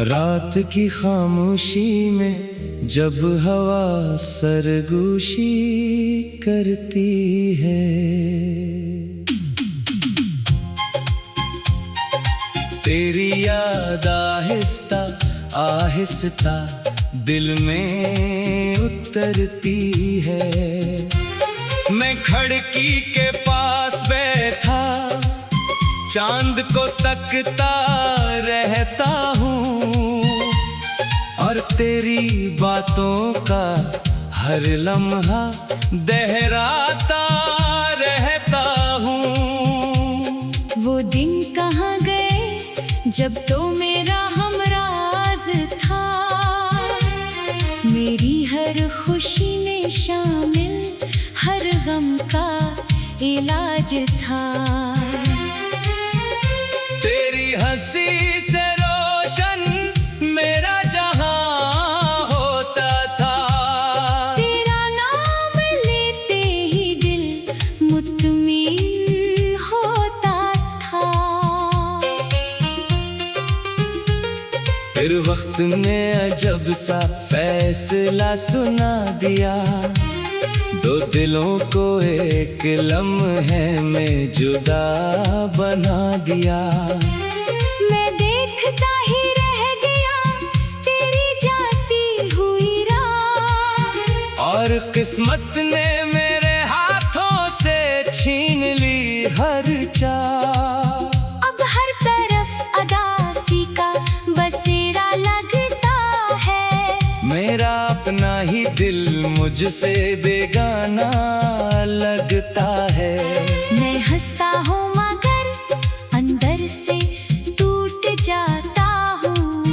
रात की खामोशी में जब हवा सरगोशी करती है, तेरी याद आहिस्ता आहिस्ता दिल में उतरती है। मैं खिड़की के पास बैठा चांद को तकता रहता हूँ, और तेरी बातों का हर लम्हा दोहराता रहता हूँ। वो दिन कहाँ गए जब तो मेरा हमराज था, मेरी हर खुशी में शामिल हर गम का इलाज था। तेरी हंसी से रोशन मेरा जहां होता था, तेरा नाम लेते ही दिल मुत्मिन होता था। फिर वक्त ने अजब सा फैसला सुना दिया, दो दिलों को एक लम्हे में जुदा बना दिया। मैं देखता ही रह गया तेरी जाती हुई राह, और किस्मत ने मेरे हाथों से छीन ली हर चाह। अब हर तरफ अदासी का बसेरा लगता है, मेरा अपना ही दिल मुझसे बेगाना लगता है। मैं हंसता हूँ मगर अंदर से टूट जाता हूँ,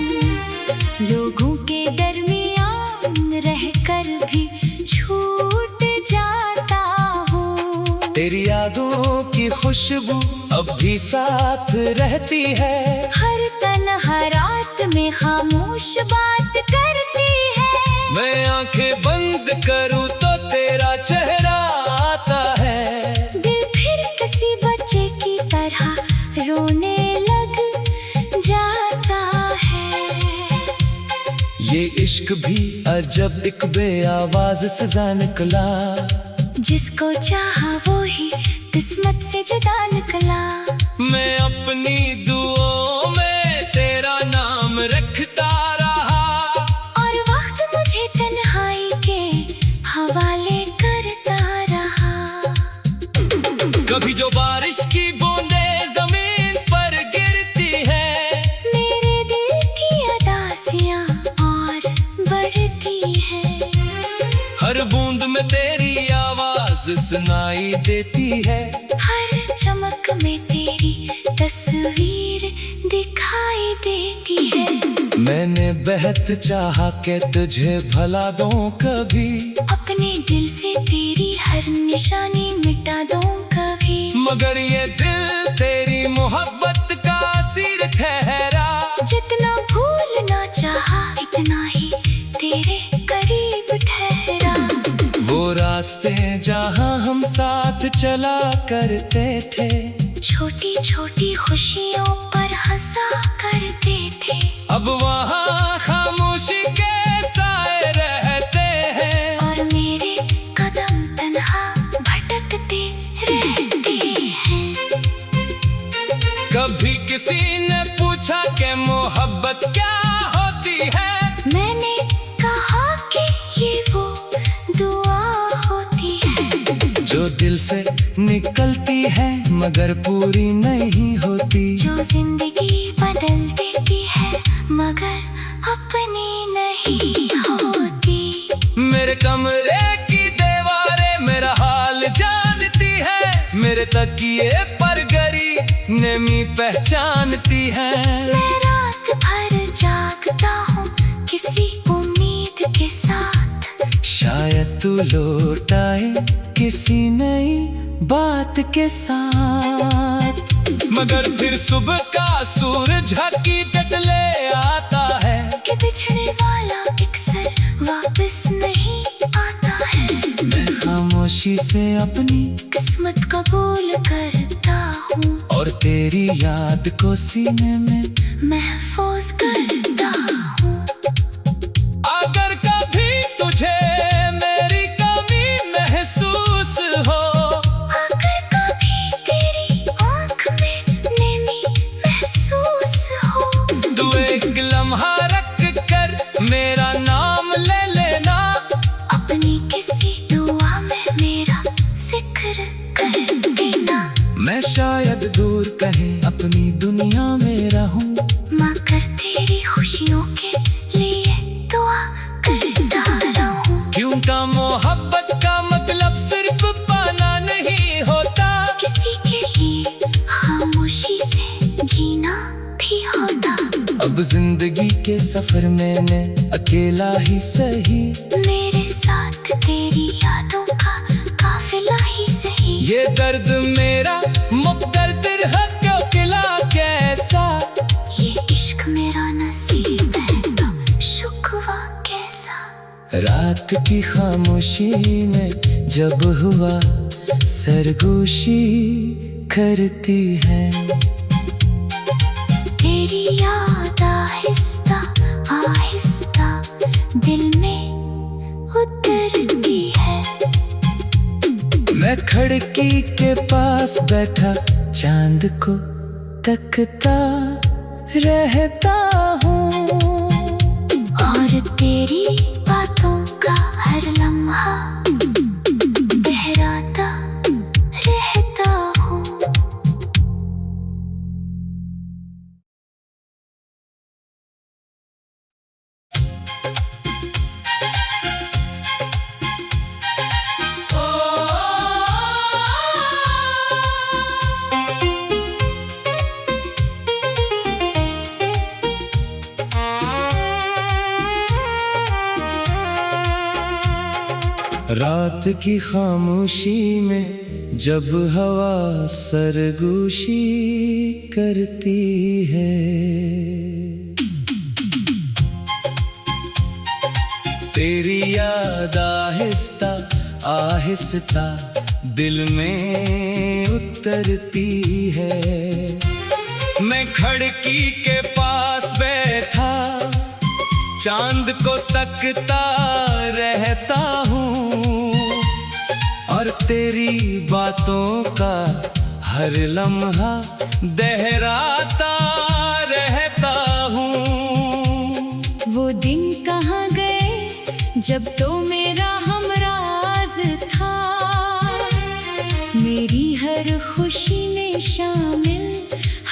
लोगों के दरमियान रहकर भी छूट जाता हूँ। तेरी यादों की खुशबू अब भी साथ रहती है, हर तन्हा रात में खामोश बात करती है। मैं आंखें बंद करूं तो तेरा चेहरा आता है, दिल फिर किसी बच्चे की तरह रोने लग जाता है। ये इश्क भी अजब एक बेआवाज सजा निकला, जिसको चाहा वो ही किस्मत से जुदा निकला। मैं अपनी दुआओं में तेरा नाम रखता रहा, और वक्त मुझे तन्हाई के हवाले करता रहा। कभी जो बारिश की बूंदें जमीन पर गिरती है, मेरे दिल की उदासियां और बढ़ती है। हर बूंद में तेरी आवाज सुनाई देती है, हर चमक में तेरी तस्वीर दिखाई देती है। मैंने बेहद चाहा कि तुझे भला दूं कभी, अपने दिल से तेरी हर निशानी मिटा दूं कभी, मगर ये दिल तेरी मोहब्बत का असीर ठहरा। जितना भूलना चाहा इतना ही तेरे करीब ठहरा। वो रास्ते जहां हम साथ चला करते थे, छोटी छोटी खुशियों पर हंसा करते थे, अब वहाँ खामोशी के साए रहते हैं, और मेरे कदम तन्हा भटकते रहते हैं। कभी किसी ने पूछा कि मोहब्बत क्या होती है, मैंने कहा कि ये वो दुआ होती है, जो दिल से निकलती है मगर पूरी नहीं होती, जो जिंदगी बदल देती है मगर अपनी नहीं होती। मेरे कमरे की दीवारें मेरा हाल जानती है, मेरे तकिए पर गरी नमी पहचानती है। मैं रात भर जागता हूँ किसी उम्मीद के साथ, शायद तू लौट आए किसी नई बात के साथ, मगर फिर सुबह का सूरज हकीकत ले आता है, कि बिछड़े वाला अक्सर वापस नहीं आता है। मैं खामोशी से अपनी किस्मत कबूल करता हूँ, और तेरी याद को सीने में महफूज करता हूँ। अगर कभी तुझे मेरी कमी महसूस हो, अगर कभी तेरी आँख में नमी महसूस हो, तू एक लम्हा रख कर मेरा नाम ले लेना। अपनी किसी दुआ में मेरा जिक्र कर देना। मैं शायद दूर कहीं अपनी दुनिया में रहूं, मगर तेरी खुशियों के लिए दुआ करता रहूं। क्योंकि मोहब्बत का मतलब सिर्फ पाना नहीं होता, किसी के लिए खामोशी से जीना भी होता। अब जिंदगी के सफर मैंने अकेला ही सही, मेरे साथ तेरी यादों का काफिला ही सही। ये दर्द मेरा मुकद्दर है क्यों किला कैसा। ये इश्क मेरा नसीब है तो शुक्वा कैसा। रात की खामोशी में जब हुआ सरगोशी करती है, तेरी याद आहिस्ता आहिस्ता दिल में उतरती है। मैं खिड़की के पास बैठा चांद को तकता रहता हूँ, और तेरी बातों का हर लम्हा दोहराता रहता हूँ। रात की खामोशी में जब हवा सरगोशी करती है, तेरी याद आहिस्ता आहिस्ता दिल में उतरती है। मैं खिड़की के पास बैठा चांद को तकता रहता हूँ, और तेरी बातों का हर लम्हा दोहराता रहता हूँ। वो दिन कहाँ गए जब तो मेरा हमराज था, मेरी हर खुशी में शामिल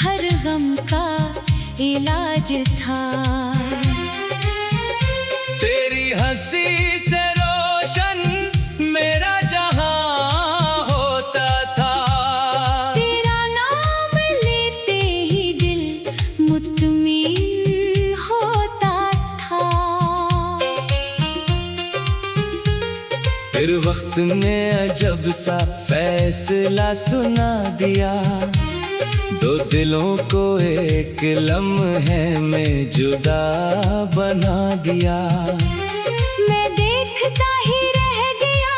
हर गम का इलाज था। तेरी हंसी से रोशन मेरा जहां होता था, तेरा नाम लेते ही दिल मुतमिन होता था। फिर वक्त ने अजब सा फैसला सुना दिया, दो दिलों को एक लम्हे में जुदा बना दिया। मैं देखता ही रह गया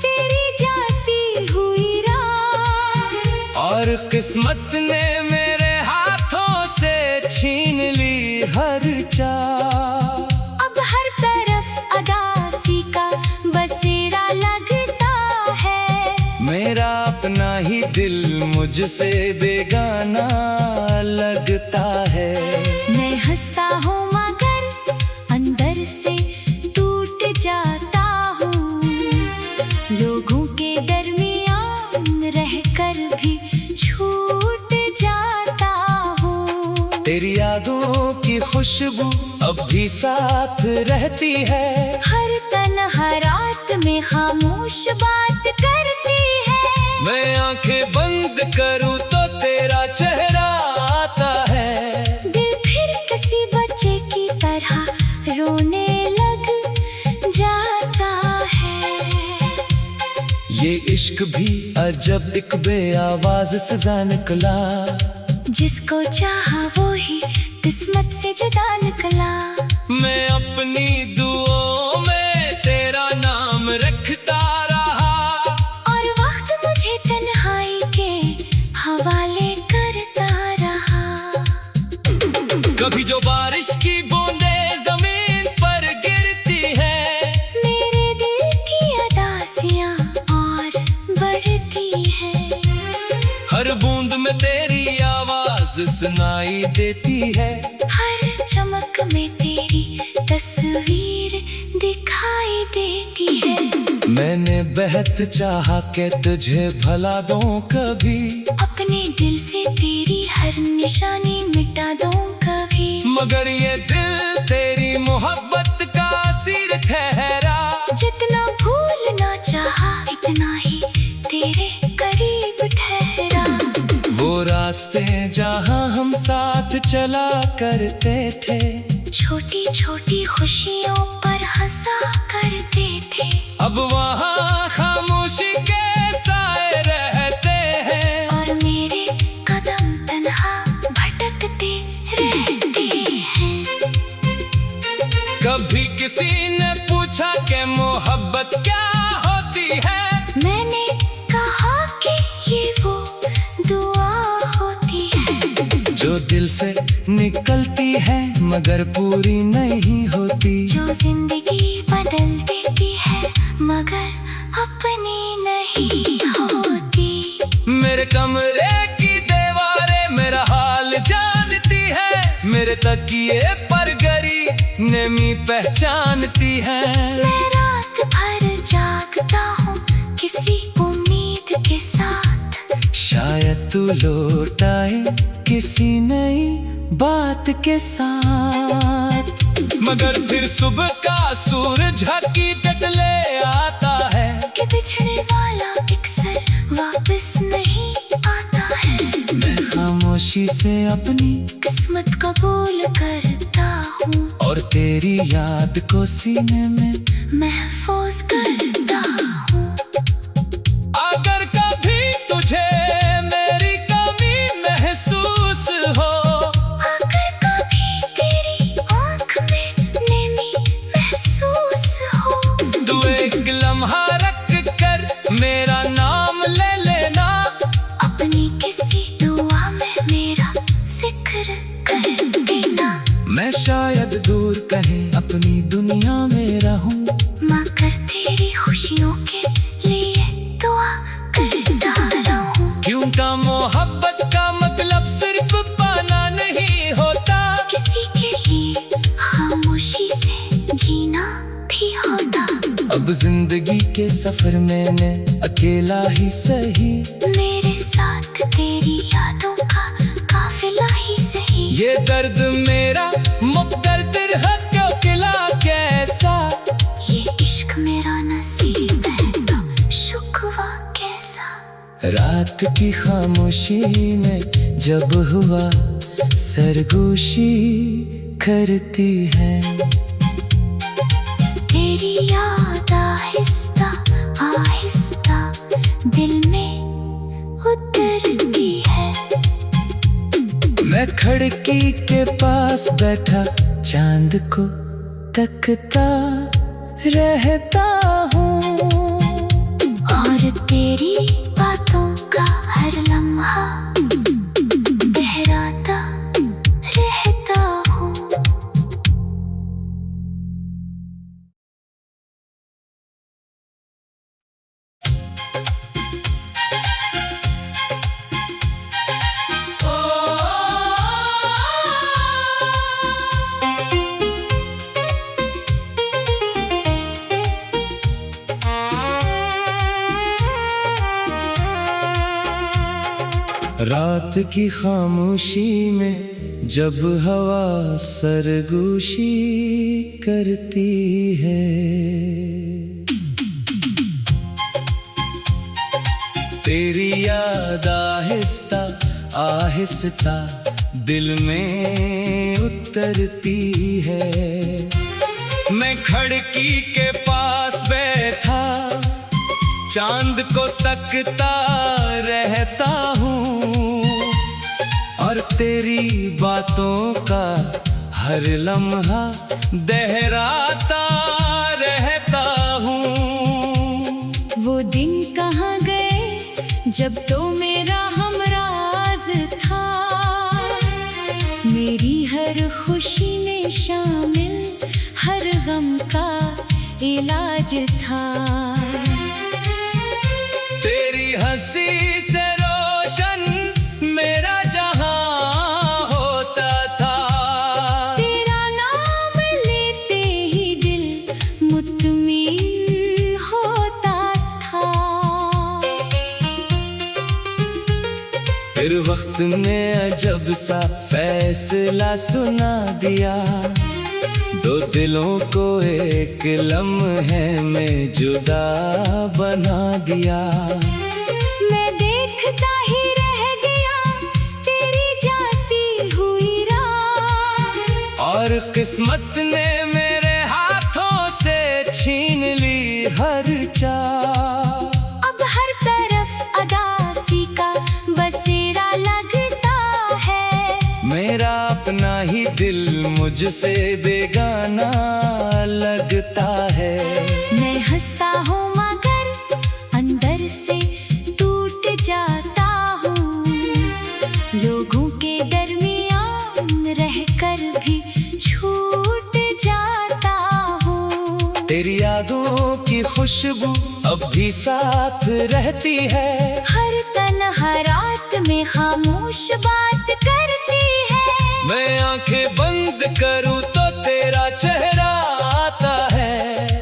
तेरी जाती हुई राह, और किस्मत ने मेरे हाथों से छीन ली हर चाह। अब हर तरफ अदासी का बसेरा लगता है, मेरा अपना ही दिल मुझसे बेगाना लगता है। मैं हंसता हूँ मगर अंदर से टूट जाता हूँ, लोगों के दरमियान रहकर भी छूट जाता हूँ। तेरी यादों की खुशबू अब भी साथ रहती है, हर तन्हा रात में खामोश बात करती है। मैं आंखें बंद करूं तो तेरा चेहरा आता है, दिल फिर किसी बच्चे की तरह रोने लग जाता है। ये इश्क भी अजब एक बे आवाज सजा निकला, जिसको चाहा वो ही किस्मत से जुदा निकला। मैं अपनी दुआओं में तेरा नाम रखता रहा, और वक्त मुझे तन्हाई के हवाले करता रहा। कभी जो बारिश की बूंदें जमीन पर गिरती है, मेरे दिल की उदासियां और बढ़ती है। हर बूंद में तेरी आवाज सुनाई देती है। हर चमक में तेरी तस्वीर दिखाई देती है। मैंने बेहद चाहा कि तुझे भला दूं कभी, अपने दिल से तेरी हर निशानी मिटा दूं कभी। मगर ये दिल तेरी मोहब्बत का असीर ठहरा। जितना भूलना चाहा इतना ही तेरे करीब ठहरा। वो रास्ते जहाँ हम साथ चला करते थे, छोटी छोटी खुशियों पर हंसा करते थे। अब वहाँ खामोशी के साए रहते हैं, और मेरे कदम तन्हा भटकते रहते हैं। कभी किसी ने पूछा कि मोहब्बत क्या होती है, मैंने कहा कि ये वो दुआ होती है जो दिल से निकलती है मगर पूरी नहीं होती। जो जिंदगी बदल देती है मगर अपनी नहीं होती। मेरे कमरे की दीवारें मेरा हाल जानती है, मेरे तकिए पर गरी नमी पहचानती है। मैं रात भर जागता हूँ किसी उम्मीद के साथ, शायद तू लौट आए किसी नई बात के साथ। मगर फिर सुबह का सूरज हकीकत ले आता है कि बिछड़े वाला अक्सर वापस नहीं आता है। मैं खामोशी से अपनी किस्मत कबूल करता हूँ और तेरी याद को सीने में महफूज करता हूँ। अगर कभी तुझे मेरी कमी महसूस हो, अगर कभी तेरी आँख में नमी महसूस हो, तू एक लम्हा रख कर मेरा नाम ले लेना। अपनी किसी दुआ में मेरा जिक्र कर देना। मैं शायद दूर कहीं अपनी दुनिया में रहूं, मगर तेरी खुशियों के लिए दुआ करता रहूं। क्योंकि मोहब्बत का मतलब सिर्फ पाना नहीं होता, किसी के लिए खामोशी से जीना भी होता। अब जिंदगी के सफर मैंने अकेला ही सही, मेरे साथ तेरी यादों का काफिला ही सही। ये दर्द मेरा मुकद्दर है क्यों किला कैसा। ये इश्क मेरा नसीब है तो शुक्वा कैसा। रात की खामोशी में जब हुआ सरगोशी करती है, तेरी याद आहिस्ता आहिस्ता दिल में उतरती है। मैं खिड़की के पास बैठा चांद को तकता रहता हूँ और तेरी बातों का हर लम्हा दोहराता रहता हूँ। रात की खामोशी में जब हवा सरगोशी करती है, तेरी याद आहिस्ता आहिस्ता दिल में उतरती है। मैं खिड़की के पास बैठा चांद को तकता रहता हूँ और तेरी बातों का हर लम्हा दोहराता रहता हूँ। वो दिन कहाँ गए जब तो मेरा हमराज था, मेरी हर खुशी में शामिल हर गम का इलाज था। तेरी हंसी से रोशन मेरा जहां होता था। तेरा नाम लेते ही दिल मुत्मिन होता था। फिर वक्त ने अजब सा फैसला सुना दिया, दो दिलों को एक लम्हे में जुदा बना दिया। मैं देखता ही रह गया तेरी जाती हुई राह, और किस्मत ने मेरे हाथों से छीन ली हर चाह। अब हर तरफ अदासी का बसेरा लगता है। मेरा अपना ही दिल मुझसे बेगाना लगता है। मैं हंसता हूँ मगर अंदर से टूट जाता हूँ। लोगों के दरमियान रहकर भी छूट जाता हूँ। तेरी यादों की खुशबू अब भी साथ रहती है। हर तन्हा रात में खामोश बात करती है। मैं आंखें बंद करूं तो तेरा चेहरा आता है।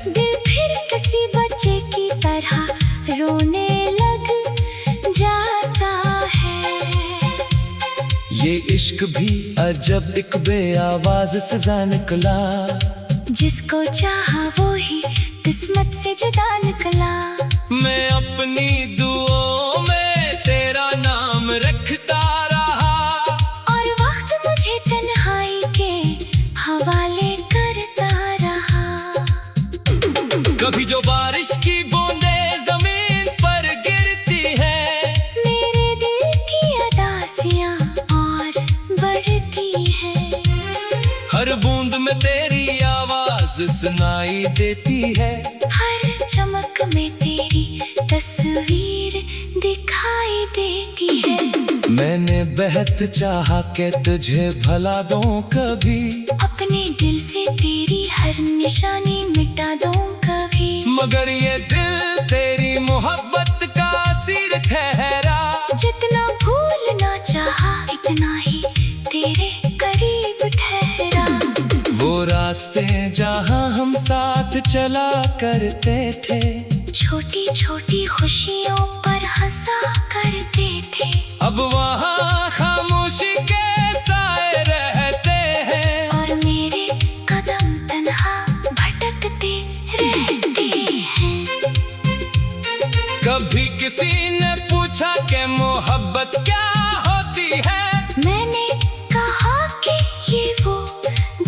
दिल फिर किसी बच्चे की तरह रोने लग जाता है। ये इश्क भी अजब एक बेआवाज सजा निकला, जिसको चाहा वो ही किस्मत से जुदा निकला। मैं अपनी दुआओं में तेरा नाम रखता रहा, और वक्त मुझे तन्हाई के हवाले करता रहा। कभी जो बारिश की बूंदें जमीन पर गिरती है, मेरे दिल की उदासियां और बढ़ती है। हर बूंद में तेरी आवाज सुनाई देती है। हर चमक में तेरी तस्वीर दिखाई देती है। मैंने बेहद चाहा कि तुझे भला दूं कभी, अपने दिल से तेरी हर निशानी मिटा दूं कभी। मगर ये दिल तेरी मोहब्बत का असीर ठहरा। जितना भूलना चाहा इतना ही तेरे करीब ठहरा। वो रास्ते जहां हम साथ चला करते थे, छोटी छोटी खुशियों पर हंसा करते थे। अब वहाँ खामोशी के साए रहते हैं, और मेरे कदम तन्हा भटकते रहते हैं। कभी किसी ने पूछा कि मोहब्बत क्या होती है, मैंने कहा कि ये वो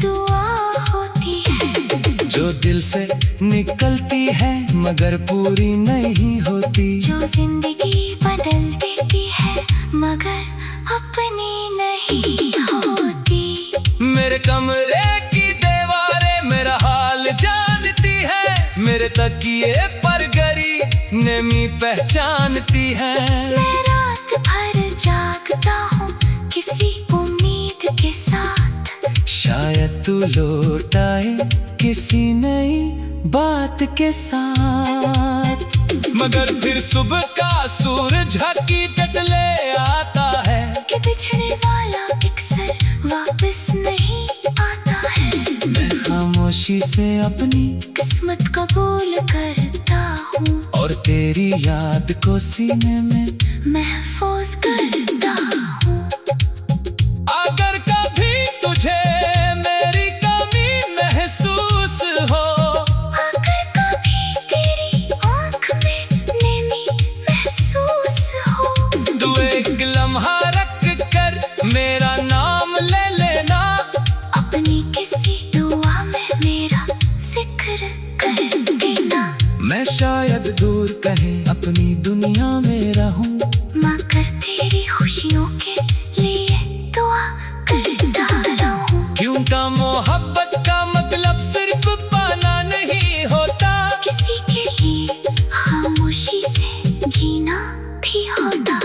दुआ होती है जो दिल से निकलती है मगर पूरी नहीं होती। जो जिंदगी बदल देती है मगर अपनी नहीं होती। मेरे कमरे की दीवारें मेरा हाल जानती है, मेरे तकिए पर गरी नमी पहचानती है। मैं रात भर जागता हूँ किसी उम्मीद के साथ, शायद तू लौट आए किसी नई बात के साथ। मगर फिर सुबह का सूरज हकीकत ले आता है कि बिछड़ने वाला अक्सर वापस नहीं आता है। मैं खामोशी से अपनी किस्मत कबूल करता हूँ और तेरी याद को सीने में महफूज करता हूँ। अगर कभी तुझे मेरी कमी महसूस हो, अगर कभी तेरी आँख में नमी महसूस हो, तू एक लम्हा रख कर मेरा नाम ले लेना। अपनी किसी दुआ में मेरा जिक्र कर देना। मैं शायद दूर कहीं अपनी दुनिया में रहूं, मगर तेरी खुशियों के लिए दुआ करता रहूं। क्योंकि मोहब्बत का मतलब सिर्फ पाना नहीं होता, किसी के लिए खामोशी से जीना भी होता।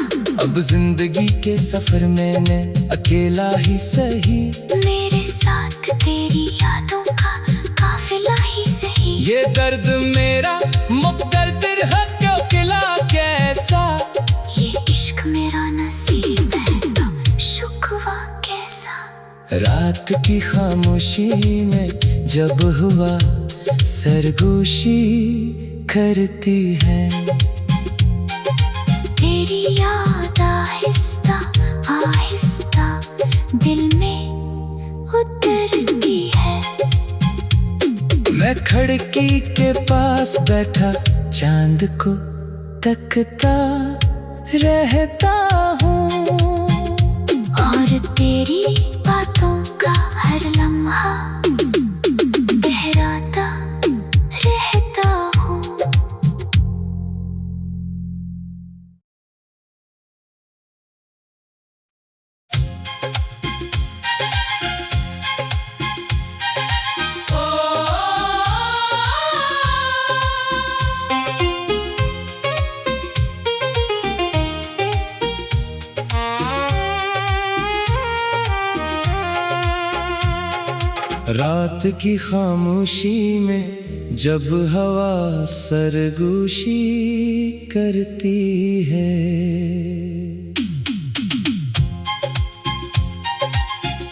अब जिंदगी के सफर मैंने अकेला ही सही मेरे साथ साथ तेरी यादों का काफिला ही सही। ये दर्द मेरा मुकद्दर है क्यों किला कैसा, ये इश्क मेरा नसीब है तो शुक्वा कैसा। रात की खामोशी में जब हुआ सरगोशी करती है, तेरी याद आहिस्ता आहिस्ता दिल में उतरती है। मैं खिड़की के पास बैठा चांद को तकता रहता हूँ, और तेरी बातों का हर लम्हा दोहराता रहता हूँ। रात की खामोशी में जब हवा सरगोशी करती है,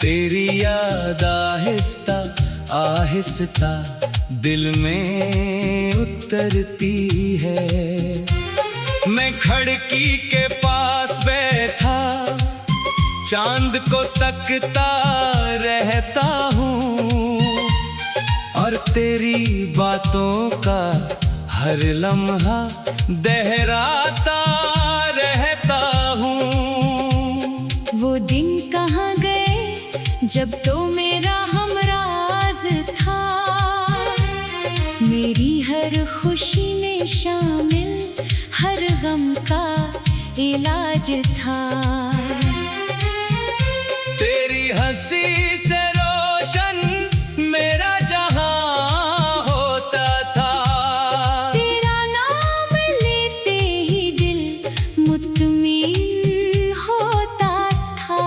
तेरी याद आहिस्ता आहिस्ता दिल में उतरती है। मैं खिड़की के पास बैठा चांद को तकता रहता हूँ, और तेरी बातों का हर लम्हा दोहराता रहता हूँ। वो दिन कहाँ गए जब तो मेरा हमराज था, मेरी हर खुशी में शामिल हर गम का इलाज था। तेरी हंसी से रोशन मेरा जहां होता था, तेरा नाम लेते ही दिल मुत्मिन होता था।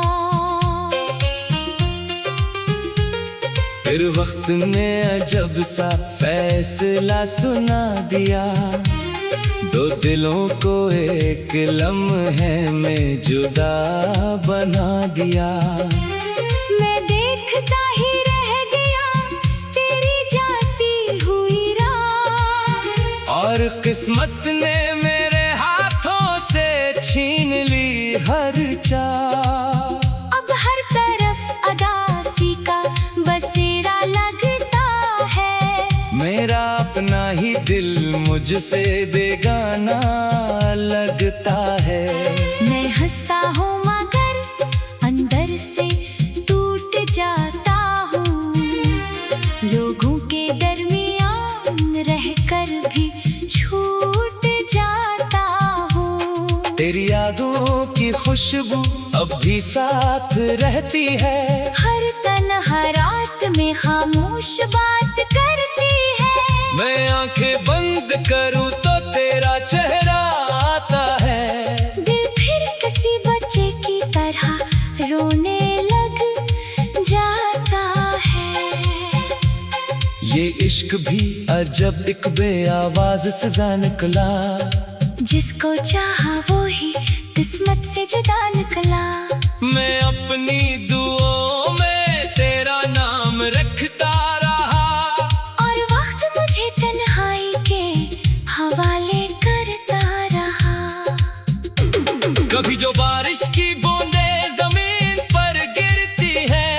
फिर वक्त ने अजब सा फैसला सुना दिया, दो दिलों को एक लम्हे में जुदा बना दिया। मैं देखता ही रह गया तेरी जाती हुई राह, और किस्मत ने मेरे हाथों से छीन ली हर चाह। अब हर तरफ अदासी का बसेरा लगता है, मेरा अपना ही दिल मुझसे बेगाना लगता है। मैं हंसता हूँ मगर अंदर से टूट जाता हूँ, लोगों के दरमियान रहकर भी छूट जाता हूँ। तेरी यादों की खुशबू अब भी साथ रहती है, हर तन्हा रात में खामोश बात करती है। मैं आंखें बंद करूं तो तेरा चेहरा आता है, दिल फिर किसी बच्चे की तरह रोने लग जाता है। ये इश्क भी अजब एक बेआवाज सजा निकला, जिसको चाहा वो ही किस्मत से जुदा निकला। मैं अपनी दुआओं में तेरा नाम रखता रहा, और वक्त मुझे तन्हाई के हवाले करता रहा। कभी जो बारिश की बूंदें जमीन पर गिरती है,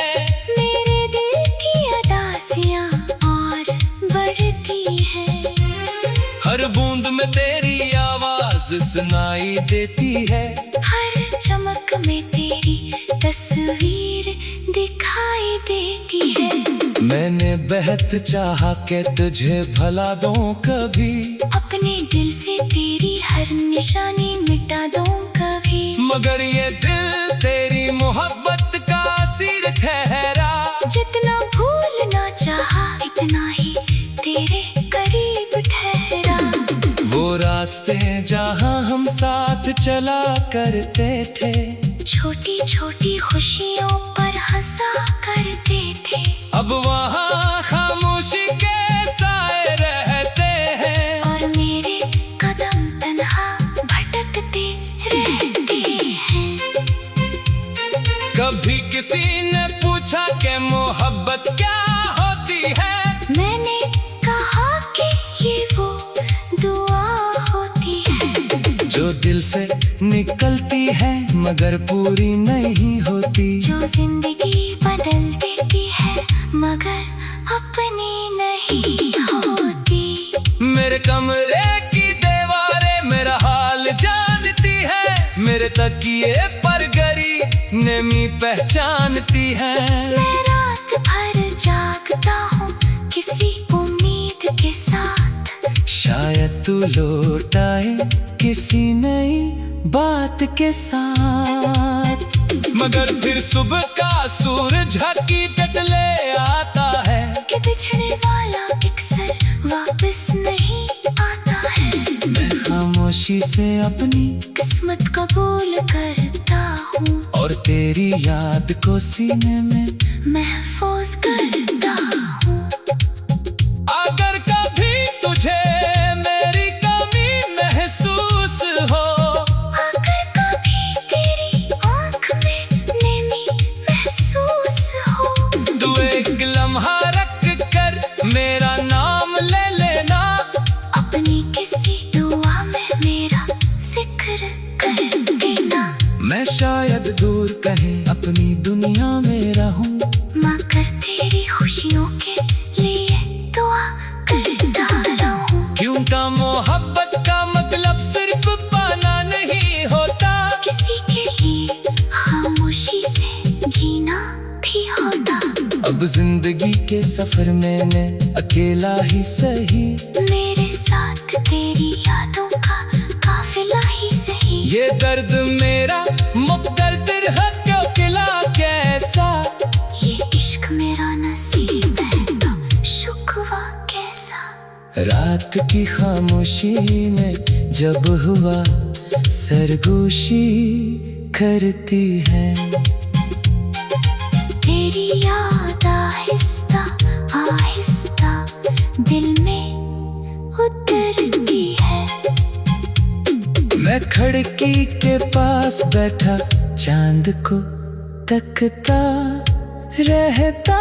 मेरे दिल की अदासियाँ और बढ़ती है। हर बूंद में तेरी आवाज सुनाई देती है, हर चमक में तेरी तस्वीर दिखाई देती है। मैंने बेहद चाहा कि तुझे भला दूं कभी, अपने दिल से तेरी हर निशानी मिटा दूं कभी, मगर ये दिल तेरी मोहब्बत का असीर ठहरा। जितना भूलना चाहा इतना ही तेरे करीब ठहरा। वो रास्ते जहां हम साथ चला करते थे, छोटी छोटी खुशियों पर हंसा करते थे। अब वहाँ खामोशी के साए रहते हैं और मेरे कदम तन्हा भटकते रहते हैं। कभी किसी ने पूछा कि मोहब्बत क्या होती है, मैंने कहा कि ये वो दुआ होती है जो दिल से निकलती है मगर पूरी नहीं होती, जो जिंदगी बदल देती है मगर अपनी नहीं होती। मेरे कमरे की दीवारें मेरा हाल जानती है, मेरे तकिए पर गरी नमी पहचानती है। मैं रात भर जागता हूँ किसी उम्मीद के साथ, शायद तू लौट आए किसी नई बात के साथ, मगर फिर सुबह का सूरज हकीकत ले आता है कि बिछड़े वाला अक्सर वापस नहीं आता है। मैं खामोशी से अपनी किस्मत कबूल करता हूँ और तेरी याद को सीने में महफूज करता हूँ। अगर कभी तुझे मेरी कमी महसूस हो, अगर कभी तेरी आँख में नमी महसूस हो, तू एक लम्हा रख कर मेरा नाम ले लेना, अपनी किसी दुआ में मेरा जिक्र कर देना। मैं शायद दूर कहीं अपनी दुनिया में रहूं, मगर तेरी खुशियों के लिए दुआ करता रहूं। क्योंकि मोहब्बत का मतलब सिर्फ पाना नहीं होता, किसी के लिए खामोशी से जीना भी होता। अब जिंदगी के सफर मैंने अकेला ही सही, मेरे साथ तेरी यादों का काफिला ही सही। ये दर्द मेरा मुकद्दर है क्यों किला कैसा, ये इश्क मेरा नसीब है तो शुक्वा कैसा। रात की खामोशी में जब हुआ सरगोशी करती है, तेरी याद आहिस्ता आहिस्ता दिल में उतरती है। मैं खिड़की के पास बैठा चांद को तकता रहता